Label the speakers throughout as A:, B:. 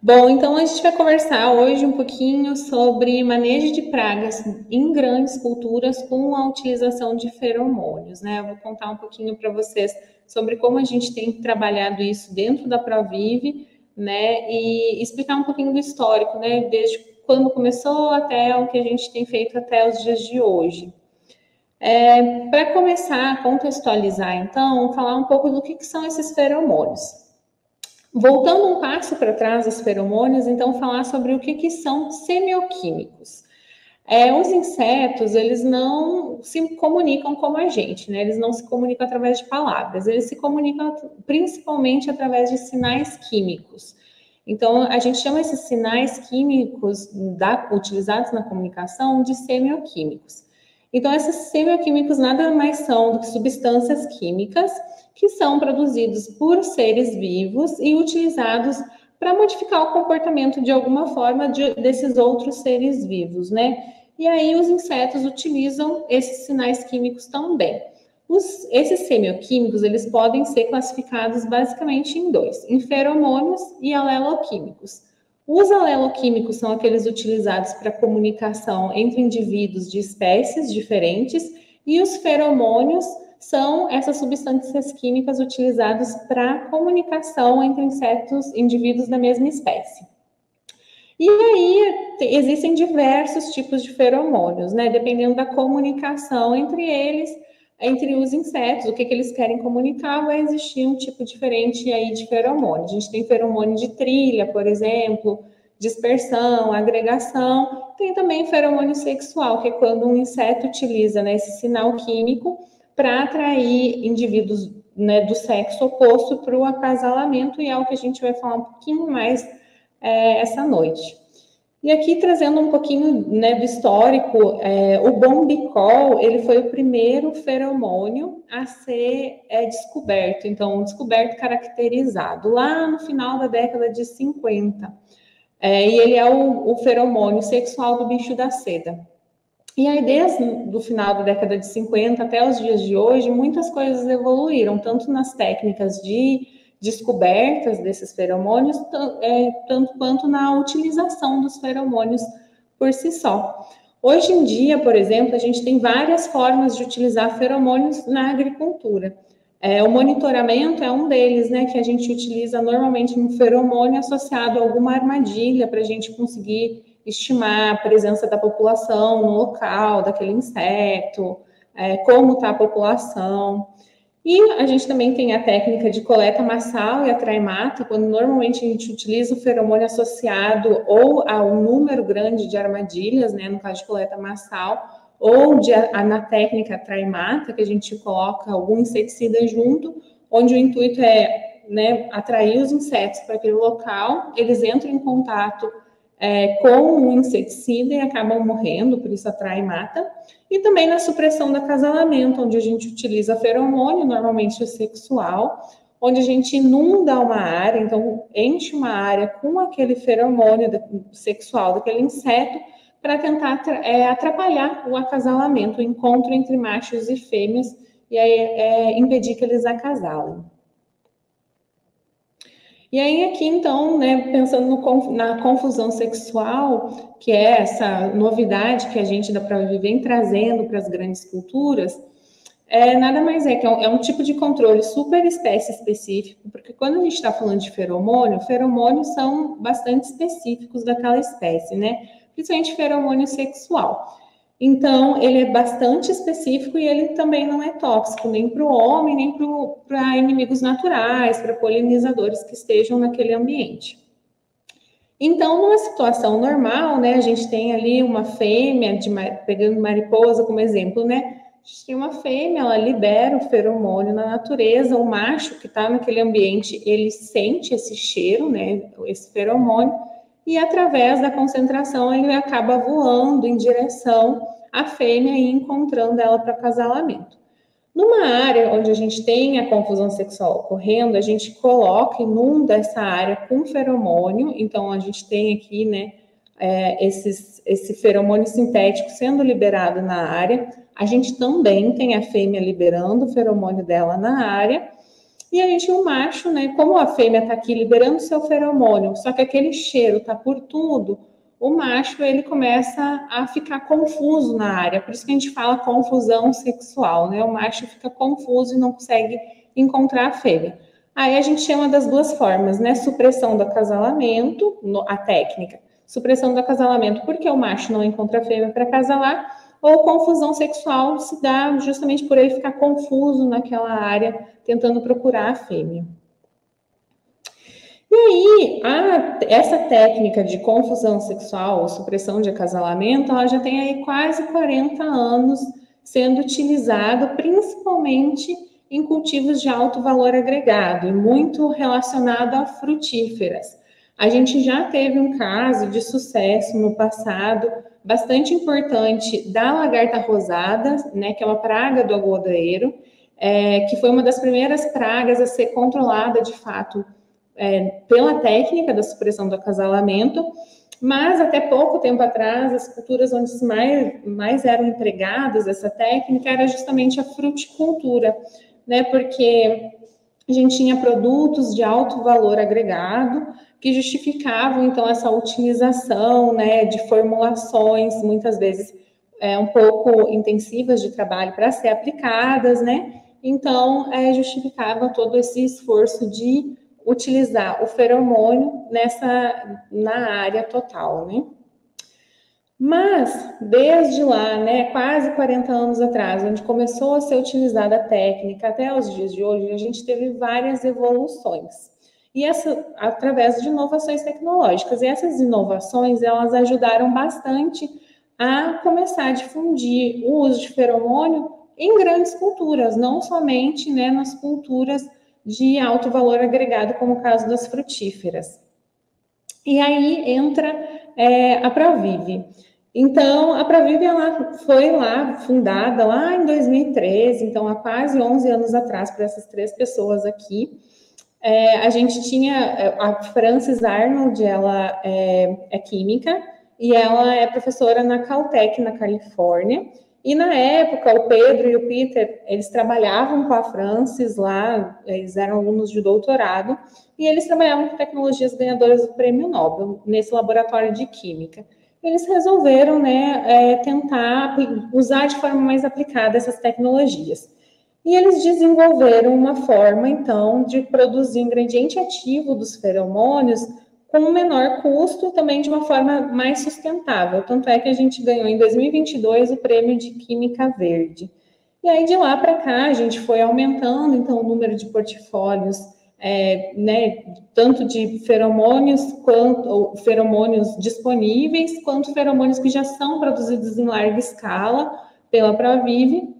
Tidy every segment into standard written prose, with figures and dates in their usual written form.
A: Bom, então a gente vai conversar hoje um pouquinho sobre manejo de pragas em grandes culturas com a utilização de feromônios, né? Eu vou contar um pouquinho para vocês sobre como a gente tem trabalhado isso dentro da Provive, né? E explicar um pouquinho do histórico, né? Desde quando começou até o que a gente tem feito até os dias de hoje. Para começar a contextualizar, então, falar um pouco do que são esses feromônios. Voltando um passo para trás dos feromônios, então falar sobre o que são semioquímicos. Os insetos, eles não se comunicam como a gente, né? Eles não se comunicam através de palavras, eles se comunicam principalmente através de sinais químicos. Então, a gente chama esses sinais químicos utilizados na comunicação de semioquímicos. Então, esses semioquímicos nada mais são do que substâncias químicas que são produzidos por seres vivos e utilizados para modificar o comportamento de alguma forma desses outros seres vivos, né? E aí os insetos utilizam esses sinais químicos também. Esses semioquímicos, eles podem ser classificados basicamente em dois, em feromônios e aleloquímicos. Os aleloquímicos são aqueles utilizados para comunicação entre indivíduos de espécies diferentes e os feromônios são essas substâncias químicas utilizadas para comunicação entre indivíduos da mesma espécie. E aí existem diversos tipos de feromônios, né? Dependendo da comunicação entre eles, entre os insetos, o que eles querem comunicar, vai existir um tipo diferente aí de feromônio. A gente tem feromônio de trilha, por exemplo, dispersão, agregação. Tem também feromônio sexual, que é quando um inseto utiliza, né, esse sinal químico para atrair indivíduos, né, do sexo oposto para o acasalamento, e é o que a gente vai falar um pouquinho mais essa noite. E aqui trazendo um pouquinho, né, do histórico, o bombicol, ele foi o primeiro feromônio a ser descoberto, então descoberto, caracterizado lá no final da década de 50. E ele é o feromônio sexual do bicho da seda. E aí, desde o final da década de 50 até os dias de hoje, muitas coisas evoluíram, tanto nas técnicas de descobertas desses feromônios, tanto quanto na utilização dos feromônios por si só. Hoje em dia, por exemplo, a gente tem várias formas de utilizar feromônios na agricultura. O monitoramento é um deles, né, que a gente utiliza normalmente um feromônio associado a alguma armadilha para a gente conseguir estimar a presença da população no local daquele inseto, como está a população. E a gente também tem a técnica de coleta massal e atrai mata, quando normalmente a gente utiliza o feromônio associado ou a um número grande de armadilhas, né, no caso de coleta massal, ou na técnica atrai mata, que a gente coloca algum inseticida junto, onde o intuito é, né, atrair os insetos para aquele local, eles entram em contato com o inseticida e acabam morrendo, por isso atrai e mata. E também na supressão do acasalamento, onde a gente utiliza feromônio, normalmente sexual, onde a gente inunda uma área, então enche uma área com aquele feromônio sexual daquele inseto para tentar atrapalhar o acasalamento, o encontro entre machos e fêmeas, e aí impedir que eles acasalem. E aí aqui, então, né, pensando na confusão sexual, que é essa novidade que a gente da Provive vem trazendo para as grandes culturas, nada mais que é um tipo de controle super espécie específico, porque quando a gente está falando de feromônios são bastante específicos daquela espécie, né? Principalmente feromônio sexual. Então, ele é bastante específico e ele também não é tóxico, nem para o homem, nem para inimigos naturais, para polinizadores que estejam naquele ambiente. Então, numa situação normal, né, a gente tem ali uma fêmea, pegando mariposa como exemplo, né? A gente tem uma fêmea, ela libera o feromônio na natureza, o macho que está naquele ambiente, ele sente esse cheiro, né, esse feromônio, e através da concentração ele acaba voando em direção à fêmea e encontrando ela para acasalamento. Numa área onde a gente tem a confusão sexual ocorrendo, a gente inunda essa área com feromônio, então a gente tem aqui, né, esse feromônio sintético sendo liberado na área, a gente também tem a fêmea liberando o feromônio dela na área, E a gente, o macho, né, como a fêmea está aqui liberando seu feromônio, só que aquele cheiro está por tudo, o macho ele começa a ficar confuso na área, por isso que a gente fala confusão sexual, né? O macho fica confuso e não consegue encontrar a fêmea. Aí a gente chama das duas formas, né? Supressão do acasalamento, a técnica. Supressão do acasalamento porque o macho não encontra a fêmea para acasalar, ou confusão sexual se dá justamente por ele ficar confuso naquela área, tentando procurar a fêmea. E aí, essa técnica de confusão sexual ou supressão de acasalamento, ela já tem aí quase 40 anos sendo utilizada, principalmente em cultivos de alto valor agregado e muito relacionado a frutíferas. A gente já teve um caso de sucesso no passado, bastante importante, da lagarta rosada, né, que é uma praga do algodoeiro, que foi uma das primeiras pragas a ser controlada de fato pela técnica da supressão do acasalamento, mas até pouco tempo atrás, as culturas onde mais eram empregadas essa técnica era justamente a fruticultura, né? Porque a gente tinha produtos de alto valor agregado que justificavam, então, essa utilização, né, de formulações, muitas vezes um pouco intensivas de trabalho para ser aplicadas, né? Então, justificava todo esse esforço de utilizar o feromônio na área total, né? Mas, desde lá, né, quase 40 anos atrás, onde começou a ser utilizada a técnica, até os dias de hoje, a gente teve várias evoluções. E através de inovações tecnológicas. E essas inovações, elas ajudaram bastante a começar a difundir o uso de feromônio em grandes culturas, não somente, né, nas culturas de alto valor agregado, como o caso das frutíferas. E aí entra a Provive. Então, a Provive ela foi lá fundada lá em 2013, então há quase 11 anos atrás, para essas três pessoas aqui. A gente tinha a Frances Arnold, ela é química, e ela é professora na Caltech, na Califórnia. E na época, o Pedro e o Peter, eles trabalhavam com a Frances lá, eles eram alunos de doutorado, e eles trabalhavam com tecnologias ganhadoras do Prêmio Nobel, nesse laboratório de química. Eles resolveram, né, tentar usar de forma mais aplicada essas tecnologias. E eles desenvolveram uma forma, então, de produzir ingrediente ativo dos feromônios com um menor custo, também de uma forma mais sustentável. Tanto é que a gente ganhou em 2022 o prêmio de Química Verde. E aí, de lá para cá, a gente foi aumentando, então, o número de portfólios, né, tanto de feromônios, quanto feromônios disponíveis, quanto feromônios que já são produzidos em larga escala pela Provive,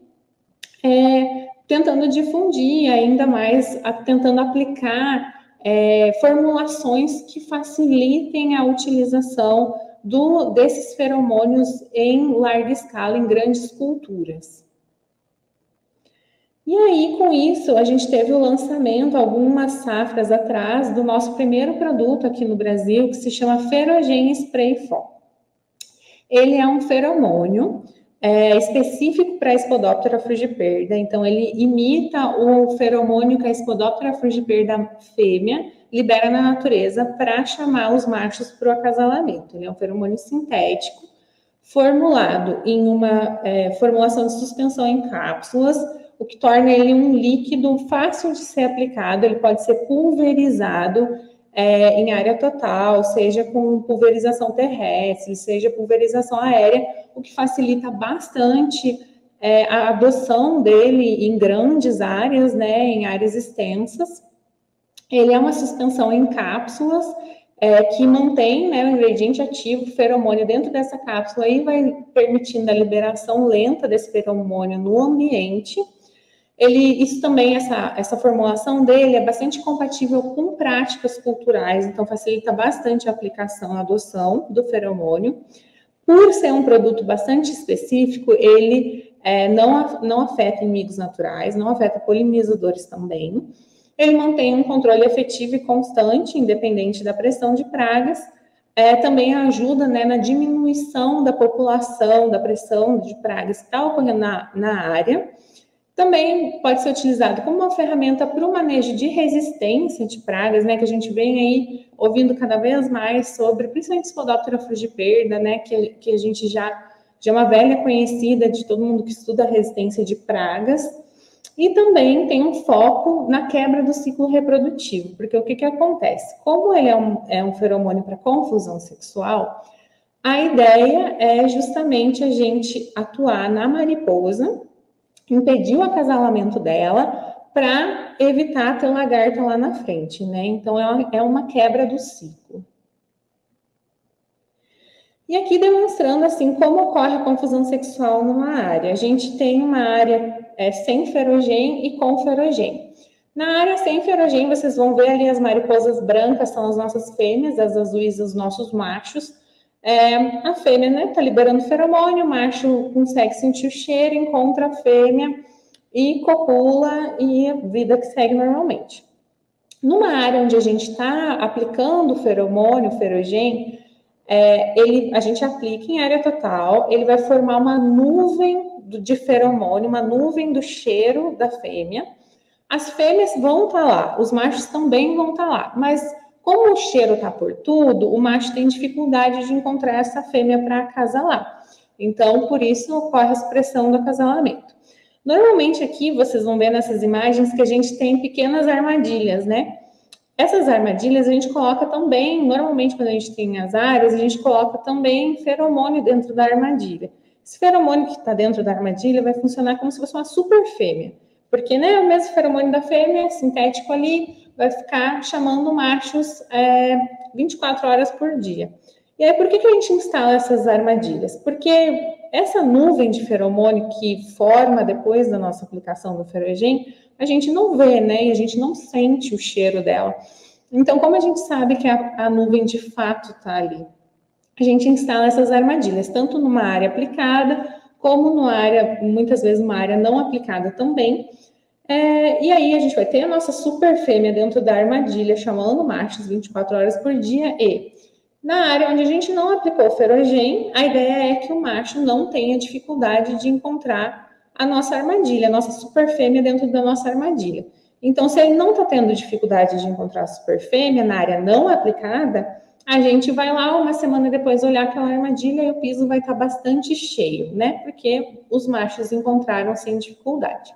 A: tentando difundir ainda mais, tentando aplicar formulações que facilitem a utilização desses feromônios em larga escala, em grandes culturas. E aí, com isso, a gente teve o lançamento, algumas safras atrás, do nosso primeiro produto aqui no Brasil, que se chama Ferogen Spray Foam. Ele é um feromônio específico para a Spodoptera frugiperda, então ele imita o feromônio que a Spodoptera frugiperda fêmea libera na natureza para chamar os machos para o acasalamento. Ele é um feromônio sintético, formulado em uma formulação de suspensão em cápsulas, o que torna ele um líquido fácil de ser aplicado, ele pode ser pulverizado em área total, seja com pulverização terrestre, seja pulverização aérea, o que facilita bastante a adoção dele em grandes áreas, né, em áreas extensas. Ele é uma suspensão em cápsulas que mantém, né, o ingrediente ativo, o feromônio dentro dessa cápsula e vai permitindo a liberação lenta desse feromônio no ambiente. Isso também, essa formulação dele é bastante compatível com práticas culturais, então facilita bastante a aplicação, a adoção do feromônio. Por ser um produto bastante específico, ele não afeta inimigos naturais, não afeta polinizadores também. Ele mantém um controle efetivo e constante, independente da pressão de pragas. Também ajuda, né, na diminuição da população, da pressão de pragas que está ocorrendo na área. Também pode ser utilizado como uma ferramenta para o manejo de resistência de pragas, né, que a gente vem aí ouvindo cada vez mais sobre, principalmente Spodoptera frugiperda, né, que a gente já é uma velha conhecida de todo mundo que estuda a resistência de pragas. E também tem um foco na quebra do ciclo reprodutivo, porque o que acontece? Como ele é um feromônio para confusão sexual, a ideia é justamente a gente atuar na mariposa, impedir o acasalamento dela para evitar ter lagarta lá na frente, né? Então é uma quebra do ciclo. E aqui demonstrando assim como ocorre a confusão sexual numa área. A gente tem uma área sem ferogem e com ferogem. Na área sem ferogem, vocês vão ver ali as mariposas brancas são as nossas fêmeas, as azuis os nossos machos. A fêmea, né, tá liberando feromônio, o macho consegue sentir o cheiro, encontra a fêmea e copula e a vida que segue normalmente. Numa área onde a gente está aplicando o feromônio, o ferogem, a gente aplica em área total, ele vai formar uma nuvem de feromônio, uma nuvem do cheiro da fêmea. As fêmeas vão estar lá, os machos também vão estar lá, mas como o cheiro está por tudo, o macho tem dificuldade de encontrar essa fêmea para acasalar. Então, por isso ocorre a supressão do acasalamento. Normalmente aqui vocês vão ver nessas imagens que a gente tem pequenas armadilhas, né? Essas armadilhas a gente coloca também, normalmente quando a gente tem as áreas, a gente coloca também feromônio dentro da armadilha. Esse feromônio que está dentro da armadilha vai funcionar como se fosse uma super fêmea, porque né, o mesmo feromônio da fêmea, sintético ali, vai ficar chamando machos 24 horas por dia. E aí, por que a gente instala essas armadilhas? Porque essa nuvem de feromônio que forma depois da nossa aplicação do ferogem, a gente não vê, né? E a gente não sente o cheiro dela. Então, como a gente sabe que a nuvem de fato está ali? A gente instala essas armadilhas, tanto numa área aplicada, como numa área, muitas vezes, uma área não aplicada também. E aí a gente vai ter a nossa super fêmea dentro da armadilha, chamando machos 24 horas por dia. E na área onde a gente não aplicou o ferogem, a ideia é que o macho não tenha dificuldade de encontrar a nossa armadilha, a nossa super fêmea dentro da nossa armadilha. Então, se ele não está tendo dificuldade de encontrar a super fêmea na área não aplicada, a gente vai lá uma semana depois olhar aquela armadilha e o piso vai estar bastante cheio, né? Porque os machos encontraram sem dificuldade.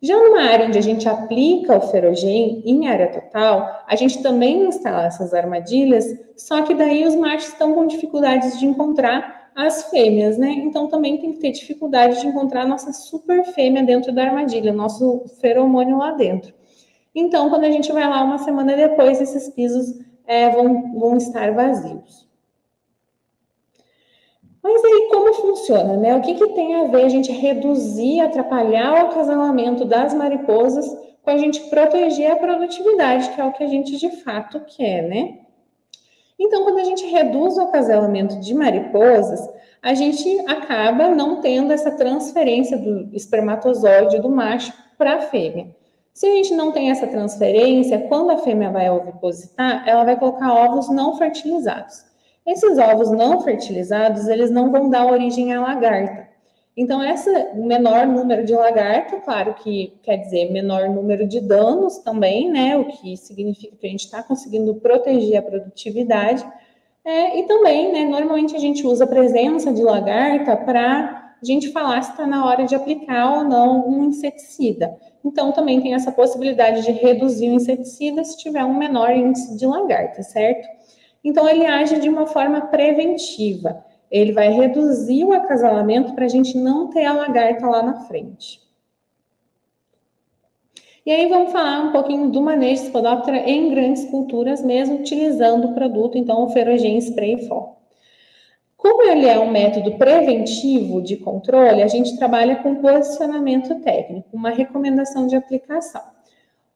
A: Já numa área onde a gente aplica o ferogem em área total, a gente também instala essas armadilhas, só que daí os machos estão com dificuldades de encontrar as fêmeas, né? Então também tem que ter dificuldade de encontrar a nossa super fêmea dentro da armadilha, nosso feromônio lá dentro. Então, quando a gente vai lá uma semana depois, esses pisos vão estar vazios. Mas aí como funciona, né? O que tem a ver a gente reduzir, atrapalhar o acasalamento das mariposas com a gente proteger a produtividade, que é o que a gente de fato quer, né? Então, quando a gente reduz o acasalamento de mariposas, a gente acaba não tendo essa transferência do espermatozoide do macho para a fêmea. Se a gente não tem essa transferência, quando a fêmea vai ovipositar, ela vai colocar ovos não fertilizados. Esses ovos não fertilizados, eles não vão dar origem à lagarta. Então, esse menor número de lagarta, claro que quer dizer menor número de danos também, né? O que significa que a gente está conseguindo proteger a produtividade. E também, né, normalmente a gente usa a presença de lagarta para a gente falar se está na hora de aplicar ou não um inseticida. Então, também tem essa possibilidade de reduzir o inseticida se tiver um menor índice de lagarta, certo? Então, ele age de uma forma preventiva. Ele vai reduzir o acasalamento para a gente não ter a lagarta lá na frente. E aí vamos falar um pouquinho do manejo de Spodoptera em grandes culturas, mesmo utilizando o produto, então, o ferogem spray fall. Como ele é um método preventivo de controle, a gente trabalha com posicionamento técnico, uma recomendação de aplicação.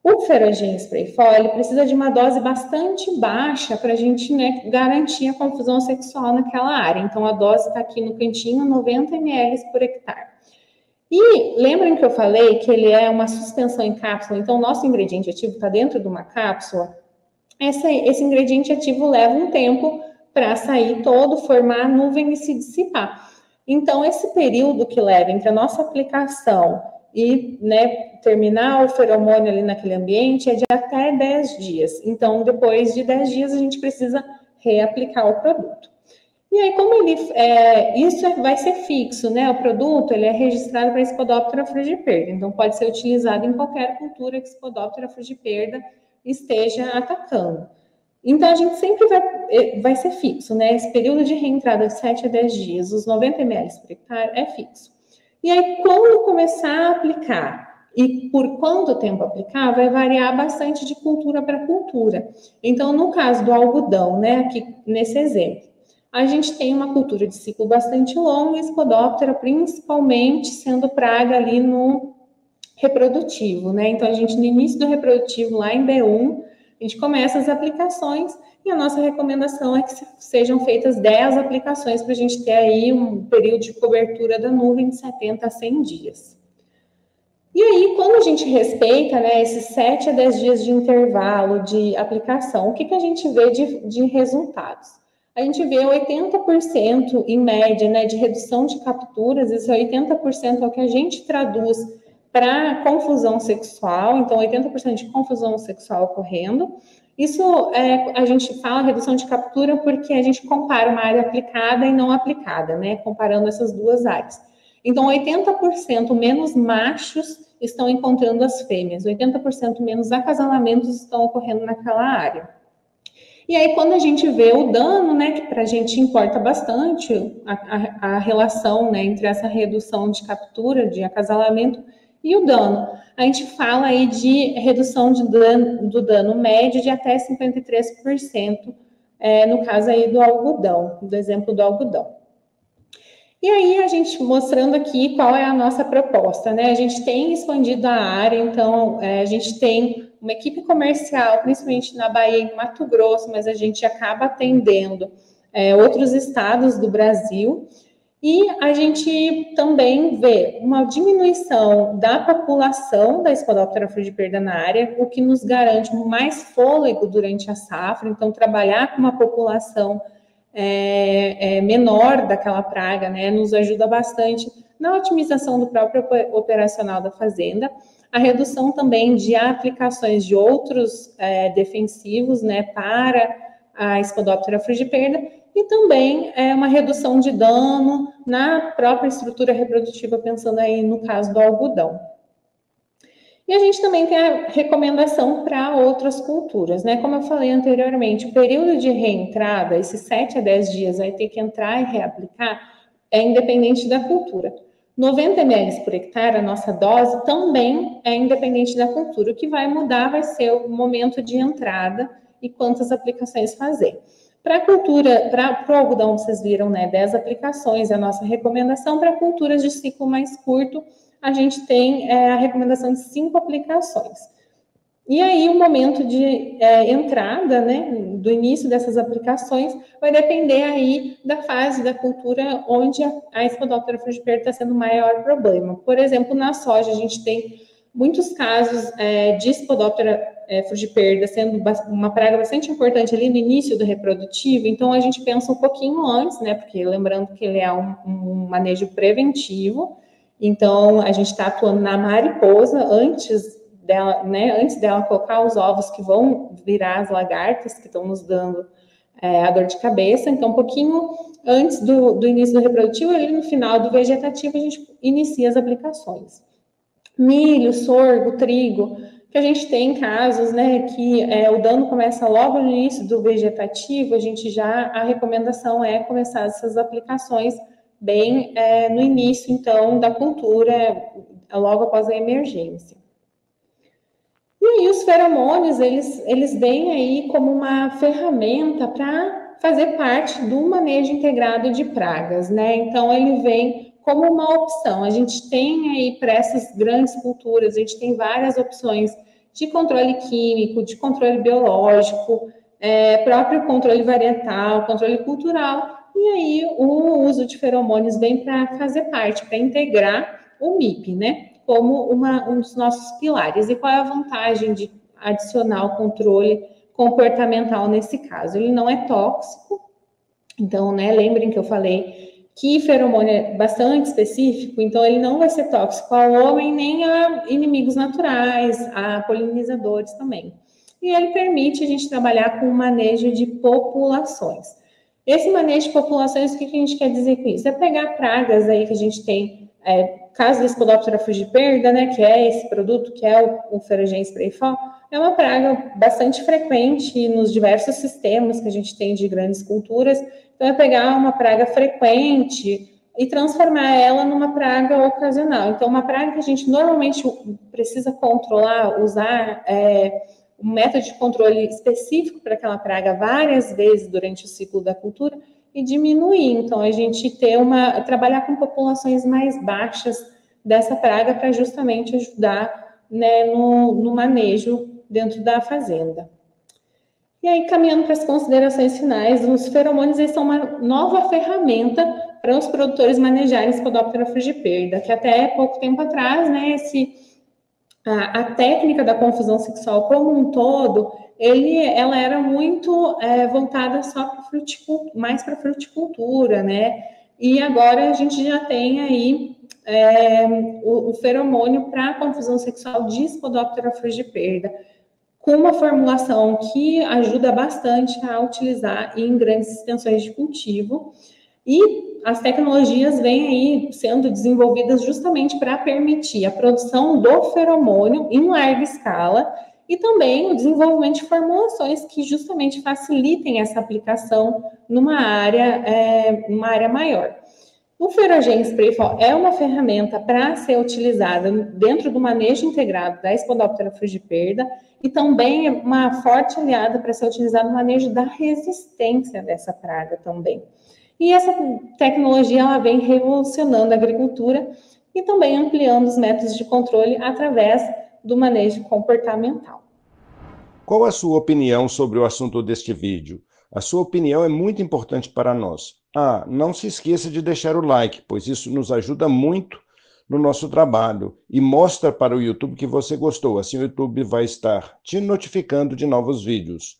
A: O ferogem spray fall, ele precisa de uma dose bastante baixa para a gente, né, garantir a confusão sexual naquela área. Então, a dose está aqui no cantinho, 90 ml por hectare. E lembrem que eu falei que ele é uma suspensão em cápsula, então o nosso ingrediente ativo está dentro de uma cápsula. Esse ingrediente ativo leva um tempo para sair todo, formar a nuvem e se dissipar. Então, esse período que leva entre a nossa aplicação e, né, terminar o feromônio ali naquele ambiente é de até 10 dias. Então, depois de 10 dias, a gente precisa reaplicar o produto. E aí, como vai ser fixo, né? O produto ele é registrado para Spodoptera frugiperda, então pode ser utilizado em qualquer cultura que Spodoptera frugiperda esteja atacando. Então, a gente sempre vai ser fixo, né? Esse período de reentrada de 7 a 10 dias, os 90 ml por hectare é fixo. E aí, quando começar a aplicar e por quanto tempo aplicar, vai variar bastante de cultura para cultura. Então, no caso do algodão, né, aqui nesse exemplo, a gente tem uma cultura de ciclo bastante longo, e Spodoptera principalmente sendo praga ali no reprodutivo, né? Então, a gente no início do reprodutivo, lá em B1, a gente começa as aplicações e a nossa recomendação é que sejam feitas 10 aplicações para a gente ter aí um período de cobertura da nuvem de 70 a 100 dias. E aí, quando a gente respeita, né, esses 7 a 10 dias de intervalo de aplicação, o que a gente vê de resultados? A gente vê 80% em média, né, de redução de capturas. Esse 80% é o que a gente traduz para confusão sexual, então 80% de confusão sexual ocorrendo. Isso a gente fala redução de captura porque a gente compara uma área aplicada e não aplicada, né? Comparando essas duas áreas. Então, 80% menos machos estão encontrando as fêmeas, 80% menos acasalamentos estão ocorrendo naquela área. E aí, quando a gente vê o dano, né, que para a gente importa bastante a relação, né, entre essa redução de captura, de acasalamento e o dano. A gente fala aí de redução do dano médio de até 53%, no caso aí do algodão, do exemplo do algodão. E aí, a gente mostrando aqui qual é a nossa proposta, né? A gente tem expandido a área, então a gente tem uma equipe comercial, principalmente na Bahia e Mato Grosso, mas a gente acaba atendendo outros estados do Brasil. E a gente também vê uma diminuição da população da Spodoptera frugiperda na área, o que nos garante mais fôlego durante a safra. Então, trabalhar com uma população menor daquela praga, né, nos ajuda bastante na otimização do próprio operacional da fazenda, a redução também de aplicações de outros defensivos, né, para a Spodoptera frugiperda, e também uma redução de dano na própria estrutura reprodutiva, pensando aí no caso do algodão. E a gente também tem a recomendação para outras culturas, né? Como eu falei anteriormente, o período de reentrada, esses 7 a 10 dias, vai ter que entrar e reaplicar, é independente da cultura. 90 ml por hectare, a nossa dose, também é independente da cultura. O que vai mudar vai ser o momento de entrada e quantas aplicações fazer. Para a cultura, para o algodão, vocês viram, né? 10 aplicações, é a nossa recomendação. Para culturas de ciclo mais curto, a gente tem a recomendação de 5 aplicações. E aí, o momento de entrada, né, do início dessas aplicações, vai depender aí da fase da cultura onde a Spodoptera frugiperda está sendo o maior problema. Por exemplo, na soja, a gente tem muitos casos de Spodoptera frugiperda sendo uma praga bastante importante ali no início do reprodutivo, então a gente pensa um pouquinho antes, né, porque lembrando que ele é um manejo preventivo. Então, a gente está atuando na mariposa antes dela, né? Antes dela colocar os ovos que vão virar as lagartas que estão nos dando a dor de cabeça. Então, um pouquinho antes do início do reprodutivo, ali no final do vegetativo, a gente inicia as aplicações. Milho, sorgo, trigo, que a gente tem casos, né, que o dano começa logo no início do vegetativo, a recomendação é começar essas aplicações bem no início, então, da cultura, logo após a emergência. E aí, os feromônios, eles vêm aí como uma ferramenta para fazer parte do manejo integrado de pragas, né? Então, ele vem como uma opção. A gente tem aí, para essas grandes culturas, a gente tem várias opções de controle químico, de controle biológico, próprio controle varietal, controle cultural. E aí, o uso de feromônios vem para fazer parte, para integrar o MIP, né? Como um dos nossos pilares. E qual é a vantagem de adicionar o controle comportamental nesse caso? Ele não é tóxico. Então, né, lembrem que eu falei que feromônio é bastante específico, então ele não vai ser tóxico ao homem nem a inimigos naturais, a polinizadores também. E ele permite a gente trabalhar com o manejo de populações. Esse manejo de populações, o que a gente quer dizer com isso? É pegar pragas aí que a gente tem, caso da Spodoptera frugiperda, né, que é esse produto, que é o Ferogen Sprayfol, é uma praga bastante frequente nos diversos sistemas que a gente tem de grandes culturas. Então, é pegar uma praga frequente e transformar ela numa praga ocasional. Então, uma praga que a gente normalmente precisa controlar, usar um método de controle específico para aquela praga várias vezes durante o ciclo da cultura e diminuir. Então, a gente trabalhar com populações mais baixas dessa praga para justamente ajudar, né, no manejo dentro da fazenda. E aí, caminhando para as considerações finais, os feromônios eles são uma nova ferramenta para os produtores manejarem Spodoptera frugiperda, que até pouco tempo atrás, né, a técnica da confusão sexual como um todo, ela era muito voltada só para mais para fruticultura, né? E agora a gente já tem aí o feromônio para a confusão sexual de Spodoptera frugiperda, com uma formulação que ajuda bastante a utilizar em grandes extensões de cultivo. E as tecnologias vêm aí sendo desenvolvidas justamente para permitir a produção do feromônio em larga escala e também o desenvolvimento de formulações que justamente facilitem essa aplicação numa área maior. O Ferogen Sprayfol é uma ferramenta para ser utilizada dentro do manejo integrado da Spodoptera frugiperda e também é uma forte aliada para ser utilizada no manejo da resistência dessa praga também. E essa tecnologia ela vem revolucionando a agricultura e também ampliando os métodos de controle através do manejo comportamental.
B: Qual a sua opinião sobre o assunto deste vídeo? A sua opinião é muito importante para nós. Não se esqueça de deixar o like, pois isso nos ajuda muito no nosso trabalho e mostra para o YouTube que você gostou. Assim o YouTube vai estar te notificando de novos vídeos.